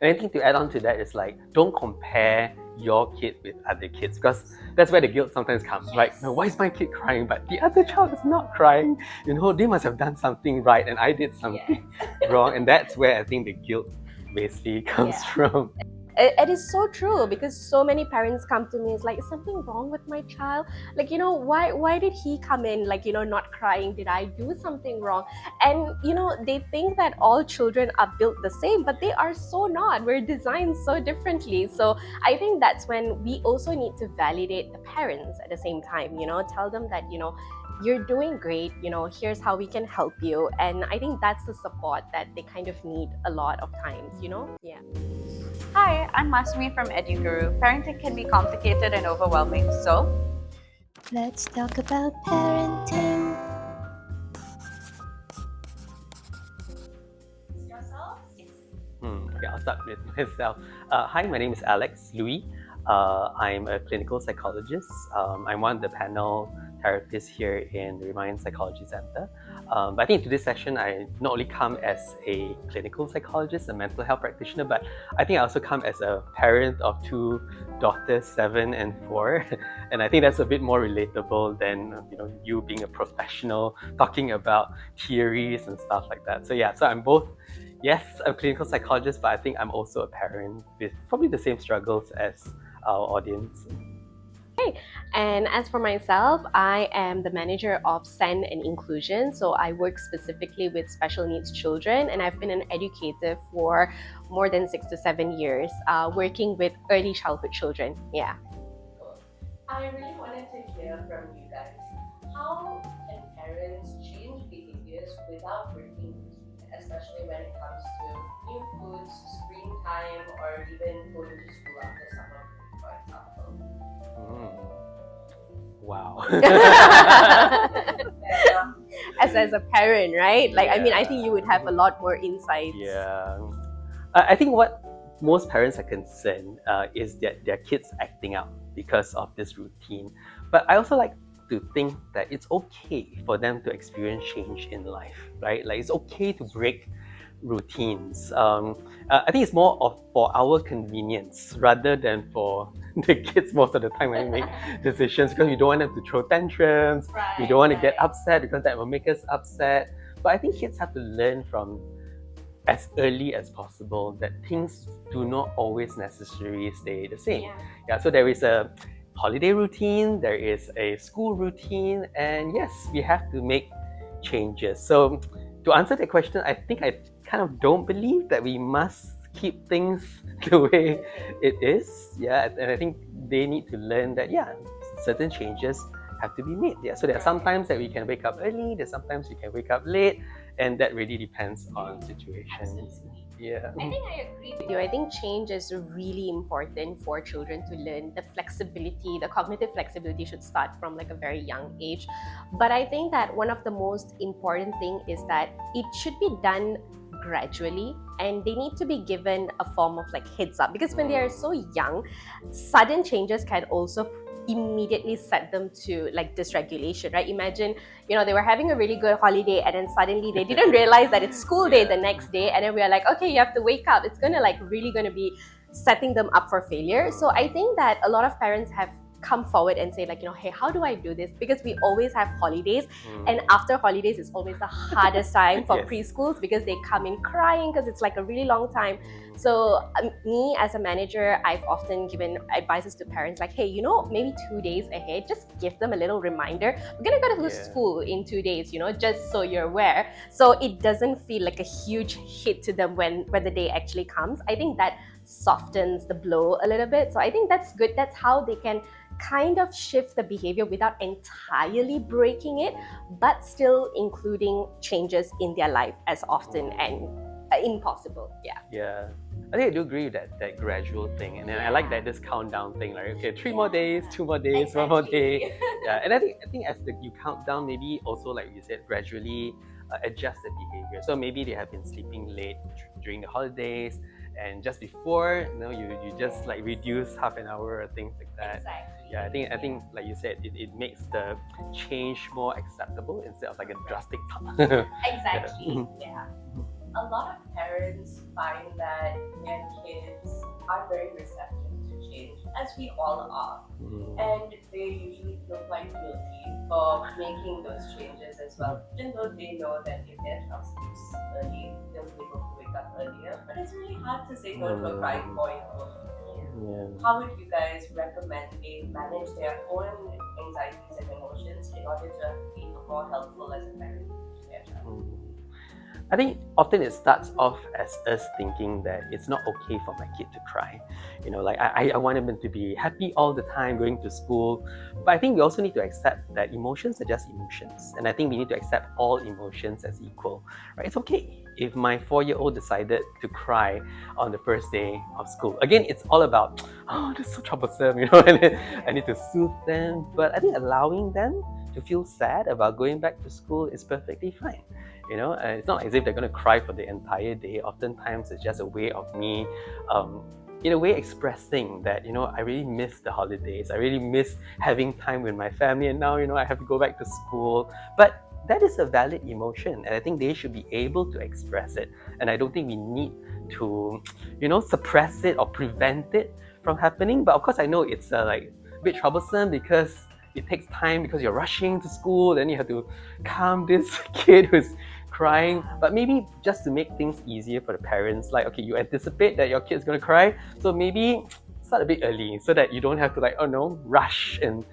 And I think to add on to that is like, don't compare your kid with other kids, because that's where the guilt sometimes comes. Yes. Like, no, why is my kid crying but the other child is not crying? They must have done something right and I did something wrong. And that's where I think the guilt basically comes from. It is so true, because so many parents come to me, it's like, is something wrong with my child? Like, why did he come in, like, not crying? Did I do something wrong? And they think that all children are built the same, but they are so not. We're designed so differently. So I think that's when we also need to validate the parents at the same time. Tell them that you're doing great, here's how we can help you. And I think that's the support that they kind of need a lot of times. Yeah. Hi, I'm Ms Sammy from EduGuru. Parenting can be complicated and overwhelming, so let's talk about parenting. Okay, I'll start with myself. Hi, my name is Alex Louis. I'm a clinical psychologist. I'm one of the panel therapists here in the Remind Psychology Center. But I think to this session, I not only come as a clinical psychologist, a mental health practitioner, but I think I also come as a parent of two daughters, 7 and 4. And I think that's a bit more relatable than you being a professional talking about theories and stuff like that. So yeah, so I'm both. Yes, I'm a clinical psychologist, but I think I'm also a parent with probably the same struggles as our audience. Okay. And as for myself, I am the manager of SEN and Inclusion. So I work specifically with special needs children, and I've been an educator for more than 6 to 7 years, working with early childhood children. Yeah. I really wanted to hear from you guys. How can parents change behaviors without breaking routine, especially when it comes to new foods, screen time, or even going to school after summer break, for example? Wow. As a parent, right? Like, I mean, I think you would have a lot more insights. Yeah. I think what most parents are concerned is that their kids acting out because of this routine. But I also like to think that it's okay for them to experience change in life, right? Like, it's okay to break routines. I think it's more for our convenience rather than for the kids most of the time when we make decisions, because we don't want them to throw tantrums, we don't want to get upset because that will make us upset. But I think kids have to learn from as early as possible that things do not always necessarily stay the same. Yeah, so there is a holiday routine, there is a school routine, and yes, we have to make changes. So to answer that question, I think I kind of don't believe that we must keep things the way it is. Yeah, and I think they need to learn that, yeah, certain changes have to be made. Yeah, so there are some times that we can wake up early, there's sometimes we can wake up late, and that really depends on situations. Yeah. I think I agree with you. I think change is really important for children to learn. The flexibility, the cognitive flexibility should start from like a very young age. But I think that one of the most important thing is that it should be done gradually, and they need to be given a form of like heads up, because when they are so young, sudden changes can also immediately set them to like dysregulation, right? Imagine, they were having a really good holiday and then suddenly they didn't realize that it's school day the next day, and then we are like, okay, you have to wake up. It's really gonna be setting them up for failure. So I think that a lot of parents have come forward and say like, hey, how do I do this? Because we always have holidays, and after holidays is always the hardest time for preschools, because they come in crying because it's like a really long time. So me as a manager, I've often given advices to parents like, hey, maybe 2 days ahead, just give them a little reminder. We're gonna go to school in 2 days, just so you're aware. So it doesn't feel like a huge hit to them when the day actually comes. I think that softens the blow a little bit. So I think that's good. That's how they can kind of shift the behavior without entirely breaking it, but still including changes in their life as often and impossible. Yeah, I think I do agree with that gradual thing, and then I like that this countdown thing, like, okay, 3 more days, 2 more days, 1 more day. Yeah, and I think as you count down, maybe also, like you said, gradually adjust the behavior. So maybe they have been sleeping late during the holidays, and just before, you just like reduce half an hour or things like that. Yeah, I think like you said, it makes the change more acceptable instead of like a drastic Exactly. Yeah. A lot of parents find that their kids are very receptive to change, as we all are. And they usually feel quite guilty for making those changes as well, even though they know that if their child sleeps early, they'll be able to wake up earlier. But it's really hard to say no to a crying boy-in-law. How would you guys recommend they manage their own anxieties and emotions in order to be more helpful as a parent to their child? I think often it starts off as us thinking that it's not okay for my kid to cry. Like I want them to be happy all the time going to school. But I think we also need to accept that emotions are just emotions. And I think we need to accept all emotions as equal. Right? It's okay if my 4-year-old decided to cry on the first day of school. Again, it's all about, oh, that's so troublesome, and then I need to soothe them. But I think allowing them to feel sad about going back to school is perfectly fine. It's not as if they're going to cry for the entire day. Oftentimes, it's just a way of me, in a way, expressing that, I really miss the holidays. I really miss having time with my family, and now, I have to go back to school. But that is a valid emotion, and I think they should be able to express it. And I don't think we need to, suppress it or prevent it from happening. But of course, I know it's a bit troublesome because it takes time because you're rushing to school, then you have to calm this kid who's crying. But maybe just to make things easier for the parents, okay, you anticipate that your kid's going to cry, so maybe start a bit early so that you don't have to rush and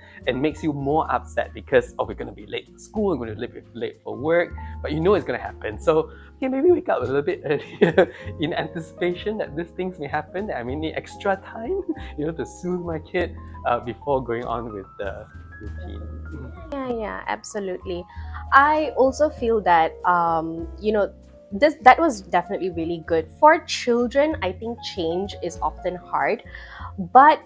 makes you more upset because we're going to be late for school, we're going to be late for work, but it's going to happen. So okay, maybe wake up a little bit earlier in anticipation that these things may happen, that I may need extra time to soothe my kid before going on with the routine. Yeah, absolutely. I also feel that that was definitely really good. For children, I think change is often hard, but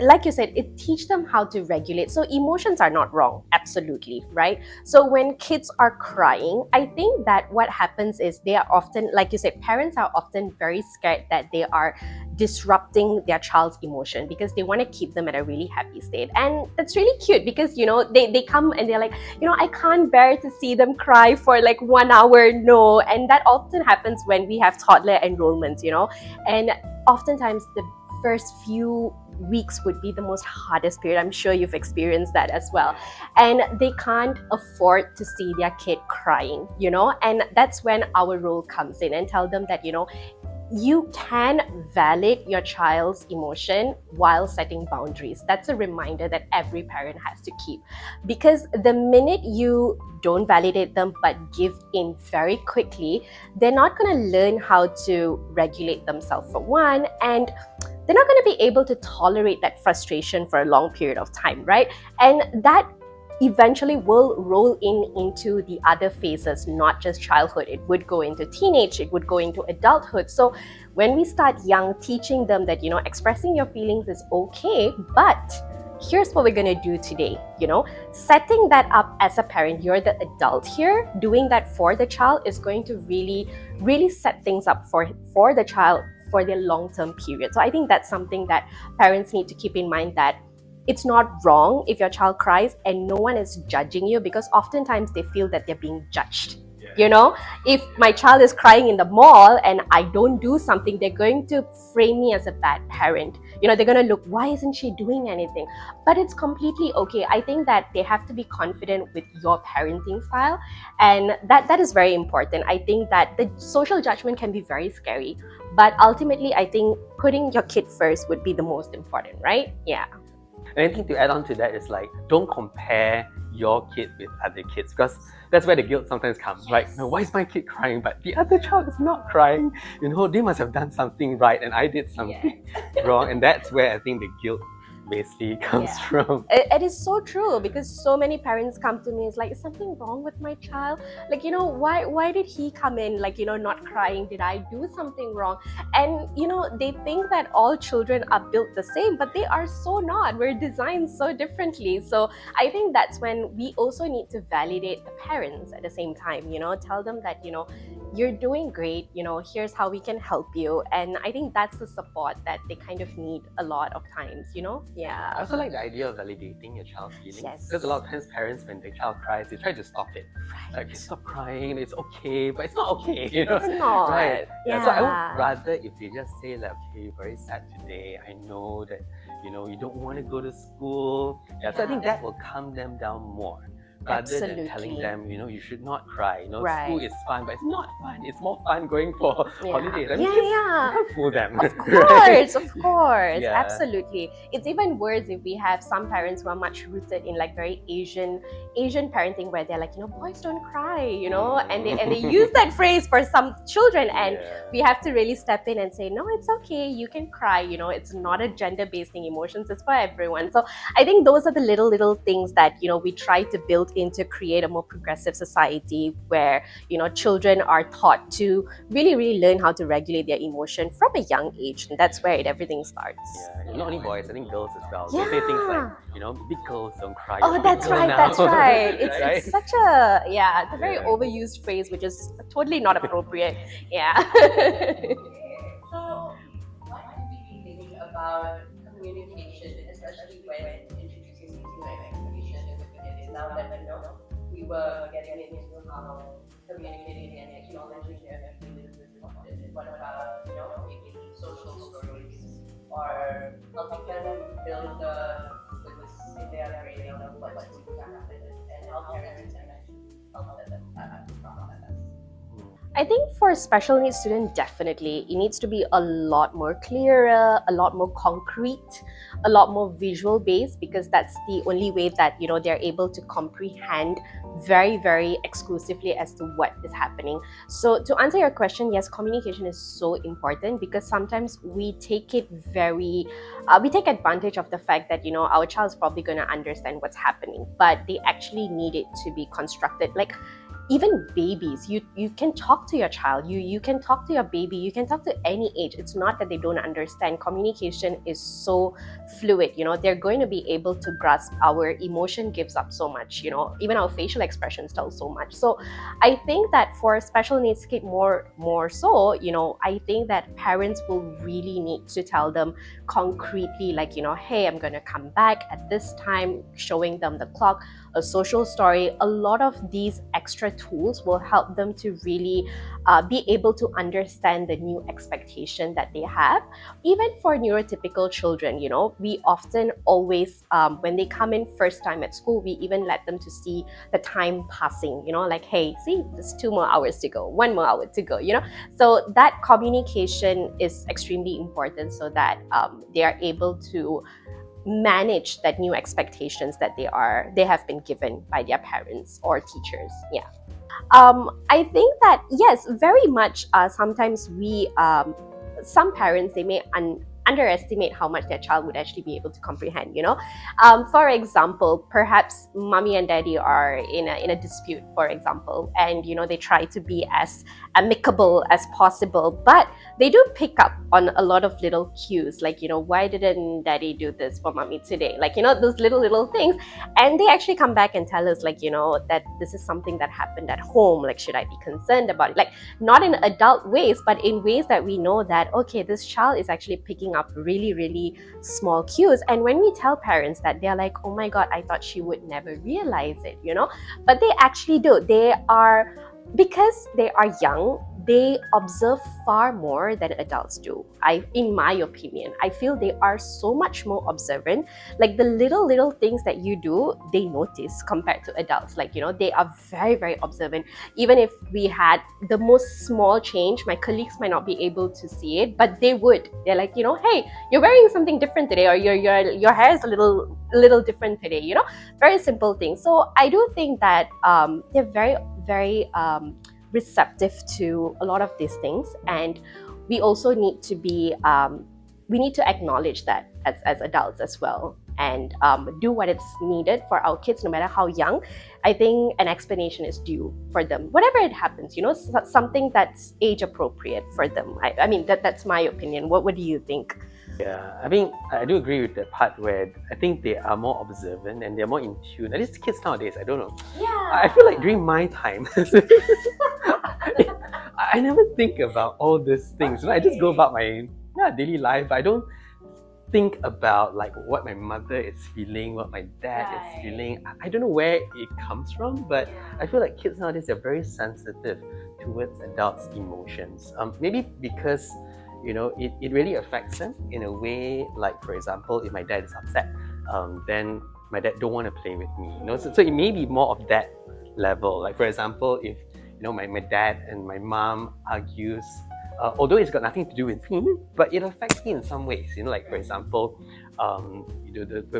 like you said, it teach them how to regulate. So emotions are not wrong, absolutely, right? So when kids are crying, I think that what happens is they are often, like you said, parents are often very scared that they are disrupting their child's emotion because they want to keep them at a really happy state. And that's really cute because they come and they're like, I can't bear to see them cry for like 1 hour. No. And that often happens when we have toddler enrollments, and oftentimes the first few weeks would be the most hardest period. I'm sure you've experienced that as well. And they can't afford to see their kid crying, and that's when our role comes in and tell them that, you can validate your child's emotion while setting boundaries. That's a reminder that every parent has to keep. Because the minute you don't validate them but give in very quickly, they're not going to learn how to regulate themselves, for one, and they're not going to be able to tolerate that frustration for a long period of time, right? And that eventually will roll into the other phases, not just childhood. It would go into teenage, it would go into adulthood. So when we start young, teaching them that, expressing your feelings is okay, but here's what we're going to do today, setting that up as a parent, you're the adult here, doing that for the child is going to really, really set things up for the child for their long-term period. So I think that's something that parents need to keep in mind, that it's not wrong if your child cries and no one is judging you, because oftentimes they feel that they're being judged. If my child is crying in the mall and I don't do something, they're going to frame me as a bad parent. They're going to look, why isn't she doing anything? But it's completely okay. I think that they have to be confident with your parenting style, and that is very important. I think that the social judgment can be very scary, but ultimately I think putting your kid first would be the most important, right? Yeah. And I think to add on to that is don't compare your kid with other kids, because that's where the guilt sometimes comes, right? No, why is my kid crying but the other child is not crying? They must have done something right and I did something wrong, and that's where I think the guilt basically comes from. It is so true, because so many parents come to me, it's like, is something wrong with my child? Why did he come in not crying? Did I do something wrong? And they think that all children are built the same, but they are so not. We're designed so differently. So I think that's when we also need to validate the parents at the same time, tell them that you're doing great, here's how we can help you. And I think that's the support that they kind of need a lot of times, I Yeah. also like the idea of validating your child's feelings. Yes. Because a lot of times parents, when their child cries, they try to stop it. Like, stop crying, it's okay, but it's not okay, It's not. Right. Yeah. So I would rather if they just say like, okay, you're very sad today. I know that, you don't want to go to school. So I think that will calm them down more. Rather than telling Absolutely. them, you should not cry. School Right. is fun, but it's not fun. It's more fun going for holidays. I mean, Yeah, kids, yeah. you can't fool them. Of course, of course, Yeah. absolutely. It's even worse if we have some parents who are much rooted in like very Asian parenting, where they're like, boys don't cry, and they use that phrase for some children, and we have to really step in and say, no, it's okay, you can cry. It's not a gender-based thing. Emotions is for everyone. So I think those are the little things that we try to build in to create a more progressive society where children are taught to really learn how to regulate their emotion from a young age, and that's where everything starts. Yeah, not only boys, I think girls as well. Yeah. They say things like, big girls don't cry. Oh, You're a big that's girl right, now. that's right. It's, Right? it's such a, it's a very Yeah. overused phrase, which is totally not appropriate. Yeah. So, what do we think about communication, especially when introducing these new expectations with kids? Now that we were getting into how communicating and acknowledging their feelings is important. What about maybe social stories or helping them build the goods in their brain of what's going to happen and how parents can actually help them process that? I think for special needs students, definitely, it needs to be a lot more clearer, a lot more concrete, a lot more visual based, because that's the only way that, they're able to comprehend very exclusively as to what is happening. So to answer your question, yes, communication is so important, because sometimes we take it we take advantage of the fact that, our child is probably going to understand what's happening, but they actually need it to be constructed. Like, even babies, you can talk to your child, you can talk to your baby, you can talk to any age. It's not that they don't understand. Communication is so fluid, they're going to be able to grasp. Our emotion gives up so much, even our facial expressions tell so much. So I think that for special needs kid more so, I think that parents will really need to tell them concretely, like, hey, I'm gonna come back at this time, showing them the clock, a social story. A lot of these extra tools will help them to really be able to understand the new expectation that they have. Even for neurotypical children, we often always, when they come in first time at school, we even let them to see the time passing, like, hey, see, there's 2 more hours to go, 1 more hour to go, So that communication is extremely important, so that they are able to manage that new expectations that they have been given by their parents or teachers. I think that, yes, very much sometimes we some parents, they may underestimate how much their child would actually be able to comprehend. For example, perhaps mommy and daddy are in a dispute, for example, and they try to be as amicable as possible, but they do pick up on a lot of little cues, like, why didn't daddy do this for mommy today, like, those little things, and they actually come back and tell us, like, that this is something that happened at home, like, should I be concerned about it, like, not in adult ways, but in ways that we know that, okay, this child is actually picking up really small cues. And when we tell parents that, they're like, oh my god, I thought she would never realize it, but they actually do. Because they are young, they observe far more than adults do. In my opinion, I feel they are so much more observant. Like, the little things that you do, they notice compared to adults. Like, they are very observant. Even if we had the most small change, my colleagues might not be able to see it, but they would. They're like, hey, you're wearing something different today, or your hair is a little different today. Very simple things. So I do think that they're very receptive to a lot of these things, and we also need to be we need to acknowledge that as adults as well, and do what is needed for our kids, no matter how young. I think an explanation is due for them, whatever it happens, something that's age appropriate for them. I mean, that's my opinion. What do you think? Yeah, I mean, I do agree with the part where I think they are more observant and they're more in tune. At least kids nowadays, I don't know. Yeah. I feel like during my time, I never think about all these things. I just go about my daily life. I don't think about like what my mother is feeling, what my dad is feeling. I don't know where it comes from, but I feel like kids nowadays are very sensitive towards adults' emotions. Maybe because it really affects them in a way. Like for example, if my dad is upset, then my dad don't want to play with me. So it may be more of that level. Like for example, if my dad and my mom argues, although it's got nothing to do with me, but it affects me in some ways. Like for example,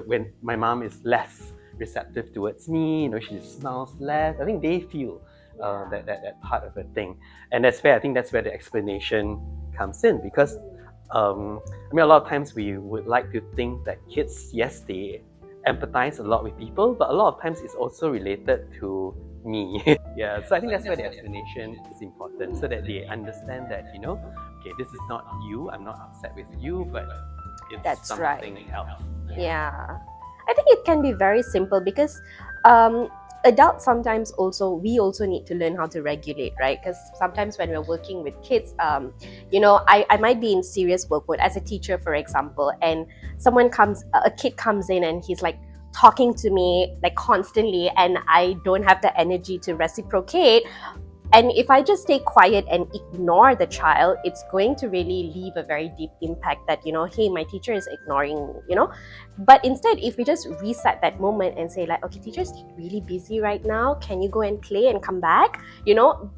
when my mom is less receptive towards me, she smiles less. I think they feel that part of the thing, and I think that's where the explanation comes in, because a lot of times we would like to think that kids, yes, they empathize a lot with people, but a lot of times it's also related to me. Yeah, so I think that's where the explanation is important, so that they understand that okay, this is not you, I'm not upset with you, but it's That's something right. else. Yeah. I think it can be very simple because adults sometimes we also need to learn how to regulate, right? Because sometimes when we're working with kids, I might be in serious work mode as a teacher, for example, and a kid comes in and he's like talking to me like constantly, and I don't have the energy to reciprocate. And if I just stay quiet and ignore the child, it's going to really leave a very deep impact that, hey, my teacher is ignoring me, But instead, if we just reset that moment and say like, okay, teacher's really busy right now. Can you go and play and come back?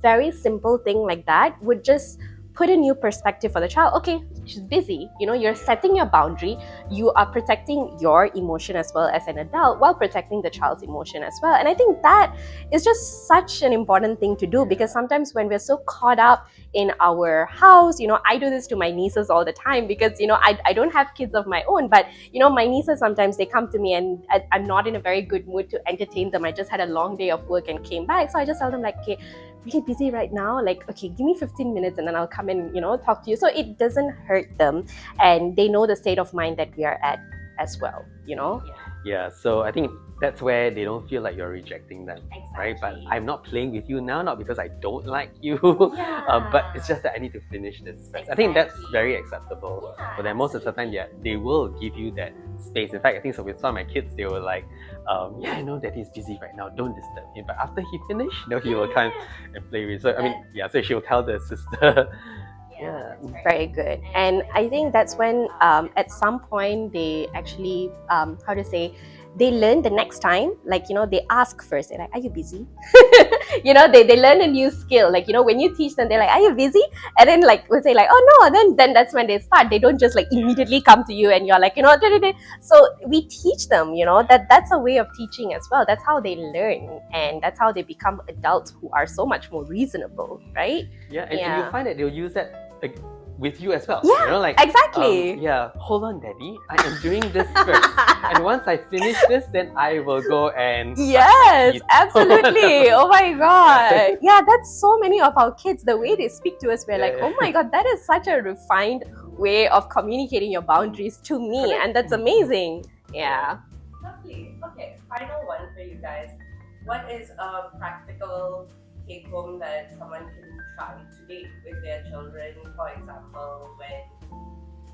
Very simple thing like that would just put a new perspective for the child. Okay, she's busy. You're setting your boundary. You are protecting your emotion as well as an adult while protecting the child's emotion as well. And I think that is just such an important thing to do, because sometimes when we're so caught up in our house, I do this to my nieces all the time because, I don't have kids of my own, but, my nieces sometimes they come to me and I'm not in a very good mood to entertain them. I just had a long day of work and came back. So I just tell them like, okay, really busy right now, like, okay, give me 15 minutes and then I'll come and talk to you. So it doesn't hurt them, and they know the state of mind that we are at as well. Yeah, so I think that's where they don't feel like you're rejecting them, right? But I'm not playing with you now, not because I don't like you, but it's just that I need to finish this first. I think that's very acceptable for them. Most of the time, they will give you that space. In fact, I think so with some of my kids, they were like, I know that he's busy right now, don't disturb him. But after he finished, he will come and play with. So I mean, so she'll tell the sister. Yeah. Very good. And I think that's when at some point they actually they learn the next time, like they ask first. They're like, are you busy? They learn a new skill, like when you teach them, they're like, are you busy? And then like we'll say like, oh no, then that's when they start. They don't just like immediately come to you and you're like, so we teach them, that's a way of teaching as well. That's how they learn, and that's how they become adults who are so much more reasonable, right? And you find that they'll use that with you as well. Exactly. Hold on, Daddy, I am doing this first. And once I finish this, then I will go and yes, absolutely. Oh my god. Yeah, that's so many of our kids, the way they speak to us, we're like, oh my god, that is such a refined way of communicating your boundaries to me. And that's amazing. Yeah. Lovely. Okay, final one for you guys. What is a practical take home that someone can try today with their children, for example, when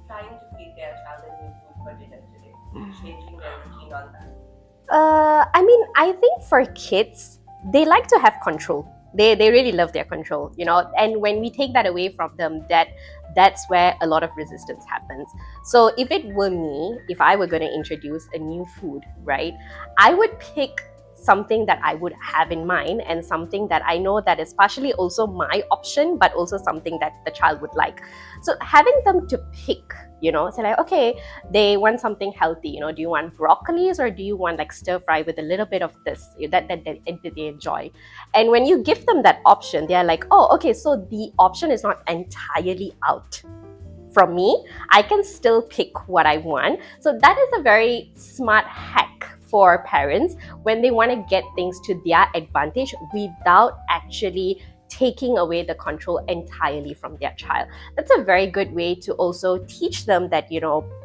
trying to feed their child a new food for dinner today, changing their routine on that? I think for kids, they like to have control. They really love their control, and when we take that away from them, that's where a lot of resistance happens. So if it were me, if I were going to introduce a new food, right, I would pick something that I would have in mind, and something that I know that is partially also my option, but also something that the child would like. So having them to pick, say like, okay, they want something healthy, do you want broccolis or do you want like stir fry with a little bit of this that they enjoy? And when you give them that option, they're like, oh, okay, so the option is not entirely out from me. I can still pick what I want. So that is a very smart hack for parents when they want to get things to their advantage without actually taking away the control entirely from their child. That's a very good way to also teach them that,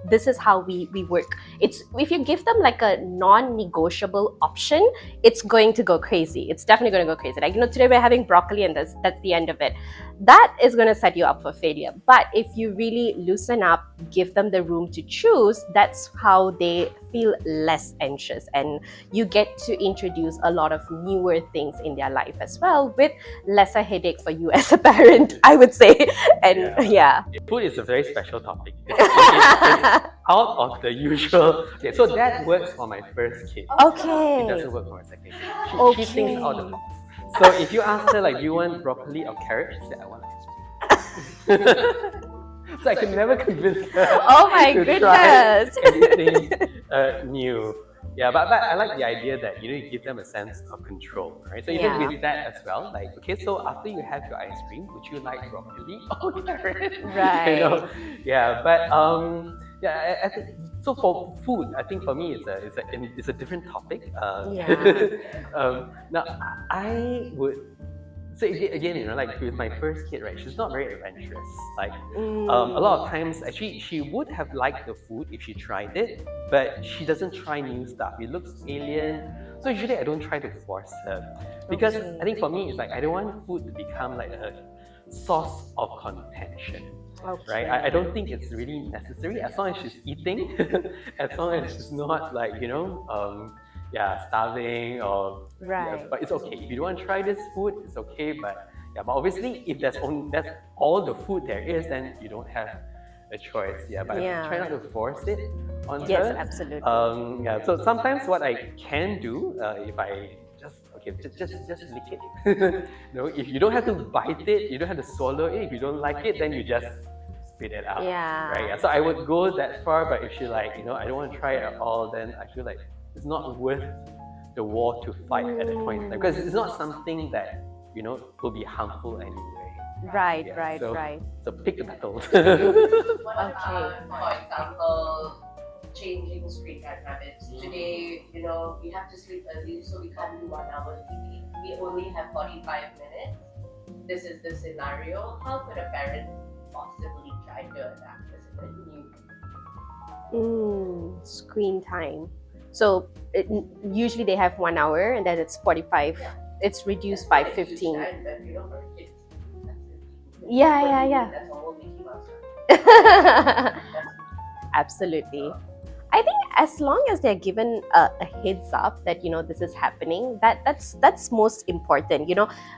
this is how we work. It's if you give them like a non-negotiable option, it's going to go crazy. It's definitely going to go crazy. Like, today we're having broccoli and that's the end of it. That is going to set you up for failure. But if you really loosen up, give them the room to choose, that's how they feel less anxious, and you get to introduce a lot of newer things in their life as well, with lesser headache for you as a parent, I would say. And yeah. Food is a very special topic. It's out of the usual. Okay, so that works for my first kid. Okay. It doesn't work for my second kid. She thinks out of the box. So if you ask her like, do you want broccoli or carrot? She said, I want ice cream. So I can never convince her. Oh my to goodness. try anything new. Yeah, but I like the idea that you give them a sense of control, right? So even with that as well, like, okay, so after you have your ice cream, would you like broccoli or carrot? Right. Yeah, but I think so. For food, I think for me it's a different topic. Now I would. So again, like with my first kid, right? She's not very adventurous. Like a lot of times, actually, she would have liked the food if she tried it, but she doesn't try new stuff. It looks alien. So usually, I don't try to force her, because I think for me, it's like I don't want food to become like a source of contention. Right? I don't think it's really necessary, as long as she's eating, as long as she's not like starving or but it's okay. If you don't want to try this food, it's okay. But obviously, if that's all the food there is, then you don't have a choice. But try not to force it on her. Yes, absolutely. So sometimes what I can do, if I just lick it. If you don't have to bite it, you don't have to swallow it. If you don't like it, then you just spit it out. Right? So I would go that far, but if she I don't want to try it at all, then I feel like it's not worth the war to fight at that point in time, because it's not something that will be harmful anyway. Right. So pick the battles. What about, for example, changing screen time habits? Today, we have to sleep early, so we can't do 1 hour TV. We only have 45 minutes. This is the scenario. How could a parent possibly try to adapt this in a new? Screen time. So usually they have 1 hour, and then it's 45. It's reduced by 15. Yeah. That's all Mickey Mouse. Absolutely. I think as long as they're given a heads up that this is happening, that's most important.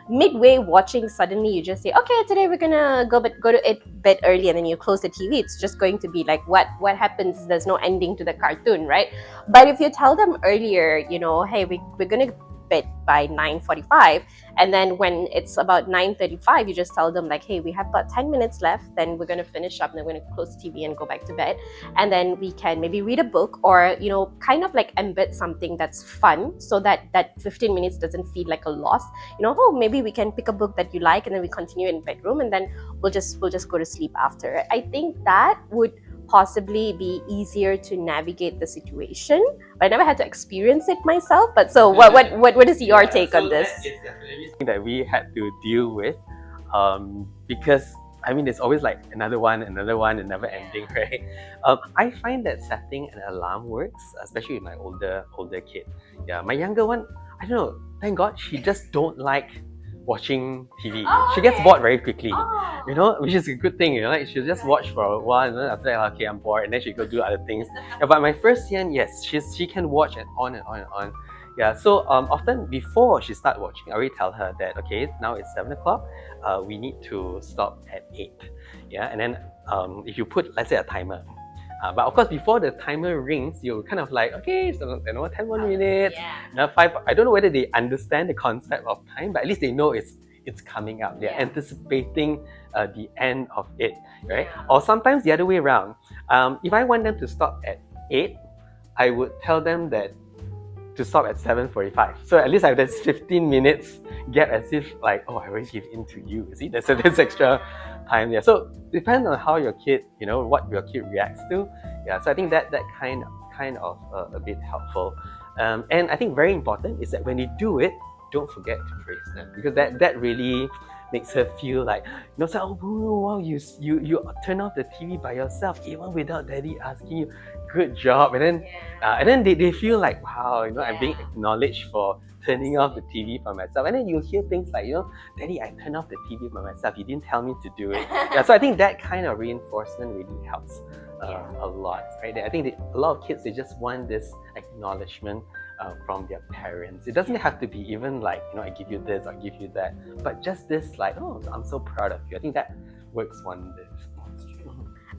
Midway watching, suddenly you just say, okay, today we're gonna go to bed early, and then you close the TV. It's just going to be like what happens. There's no ending to the cartoon, right? But if you tell them earlier, hey, we're gonna bed by 9:45, and then when it's about 9:35, you just tell them like, hey, we have about 10 minutes left, then we're going to finish up, and then we're going to close the TV and go back to bed, and then we can maybe read a book, or kind of like embed something that's fun, so that 15 minutes doesn't feel like a loss. Maybe we can pick a book that you like, and then we continue in bedroom, and then we'll just go to sleep after. I think that would possibly be easier to navigate the situation, but I never had to experience it myself. But so what is your take on this? That is definitely something that we had to deal with, because there's always like another one, and never ending, right? I find that setting an alarm works, especially with my older kid. My younger one, I don't know, thank God she just don't like watching TV. She gets bored very quickly, which is a good thing. Like she'll just watch for a while, and then after that, okay, I'm bored, and then she go do other things. But my first year, yes, she can watch and on and on and on. So often before she start watching, I already tell her that okay, now it's 7 o'clock. We need to stop at 8. And then if you put, let's say, a timer. But of course, before the timer rings, you're kind of like, okay, so 10 more minutes, 5. I don't know whether they understand the concept of time, but at least they know it's coming up. They're anticipating the end of it, right? Or sometimes the other way around. If I want them to stop at 8, I would tell them that to stop at 7:45. So at least I have this 15 minutes gap, as if like, oh, I already give in to you. See, there's this extra time there. So depends on how your kid, what your kid reacts to. So I think that kind of a bit helpful. And I think very important is that when you do it, don't forget to praise them, because that really makes her feel like, so, oh wow, you turn off the TV by yourself even without daddy asking you. Good job. And then they feel like, wow, I'm being acknowledged for turning off the TV for myself. And then you'll hear things like, daddy, I turned off the TV by myself. You didn't tell me to do it. So I think that kind of reinforcement really helps a lot, right? I think a lot of kids, they just want this acknowledgement from their parents. It doesn't have to be even like, I give you this, I give you that, but just this like, oh, I'm so proud of you. I think that works wonders.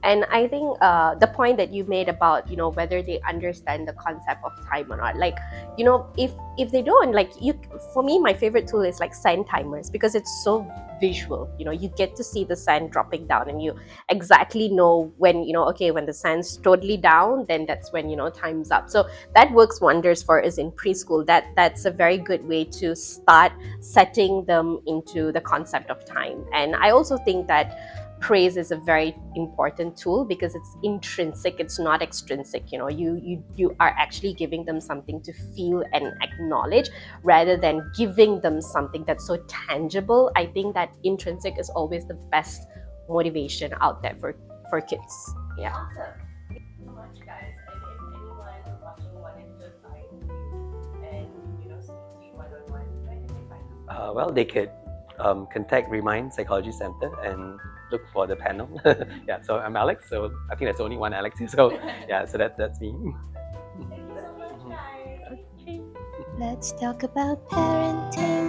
And I think the point that you made about, whether they understand the concept of time or not, like, if they don't, like, for me, my favorite tool is like sand timers, because it's so visual. You get to see the sand dropping down, and you exactly know when, okay, when the sand's totally down, then that's when, time's up. So that works wonders for us in preschool. That's a very good way to start setting them into the concept of time. And I also think that praise is a very important tool, because it's intrinsic, it's not extrinsic. You are actually giving them something to feel and acknowledge, rather than giving them something that's so tangible. I think that intrinsic is always the best motivation out there for kids. Yeah. Awesome. Thank you so much, guys. And if anyone watching wanted to find you and speak to you one-on-one, where can they find you? Well, they could contact Remind Psychology Center and look for the panel. Yeah, so I'm Alex, so I think there's only one Alex here, so yeah, so that's me. Thank you so much, guys. Let's talk about parenting.